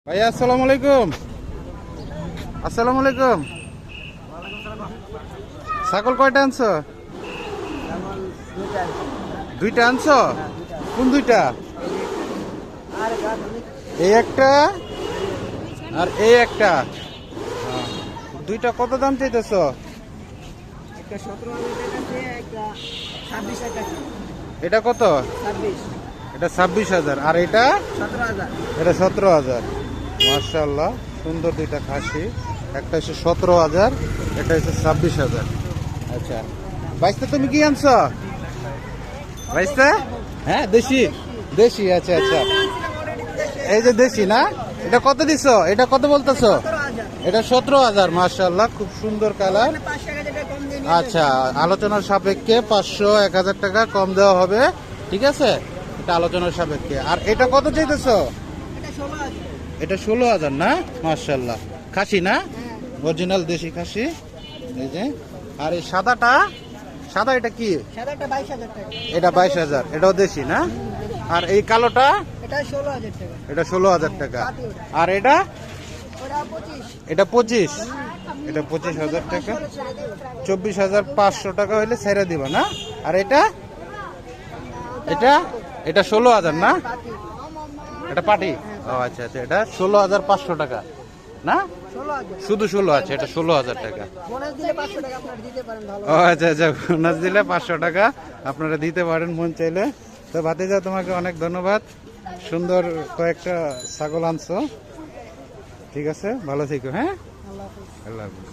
ভাইয়া আসসালামু আলাইকুম। আসসালামু আলাইকুম। ছাগল কয়টা আনছো? দুইটা আনছো? কোন দুইটা? এই একটা আর এই একটা। দুইটা কত দাম চাইতেছো? এটা কত? এটা 26,000 আর এটা? এটা 17,000। মাশাআল্লাহ, সুন্দর দুইটা খাসি। একটা হচ্ছে 17,000, এটা হচ্ছে 26,000। আচ্ছা ভাইস্তা, তুমি কি আনছো ভাইস্তা? হ্যাঁ দেশি। দেশি, আচ্ছা আচ্ছা। এই যে দেশি না, এটা কত দিছো? এটা কত বলতেছো? এটা 17,000। মাশাআল্লাহ, খুব সুন্দর কালার। আচ্ছা, আলোচনার সাপেক্ষে 500 1000 টাকা কম দেওয়া হবে, ঠিক আছে? এটা আলোচনার সাপেক্ষে। আর এটা কত চাইতেছো? এটা 16,000 না? মাশাআল্লাহ, খাসি না? অরিজিনাল দেশি খাসি। এই যে, আর এই সাদাটা, সাদা এটা কি? এটা 22,000, এটাও দেশি না? আর এই কালোটা? এটা 16,000 টাকা। আর এটা? এটা 25। এটা 25,000 টাকা। 24,500 টাকা হইলে ছেড়ে দিবা না? আর এটা? এটা? এটা 16,000 না? এটা পাটি। ও আচ্ছা আচ্ছা, এটা 16,500 টাকা না? শুধু 16 আছে, এটা 16,000 টাকা। ও আচ্ছা আচ্ছা, বোনাস দিলে 500 টাকা আপনারা দিতে পারেন মন চাইলে। তো ভাতিজা, তোমাকে অনেক ধন্যবাদ। সুন্দর কয়েকটা ছাগল আনছো, ঠিক আছে? ভালো থেকো। হ্যাঁ, আল্লাহ হাফেজ।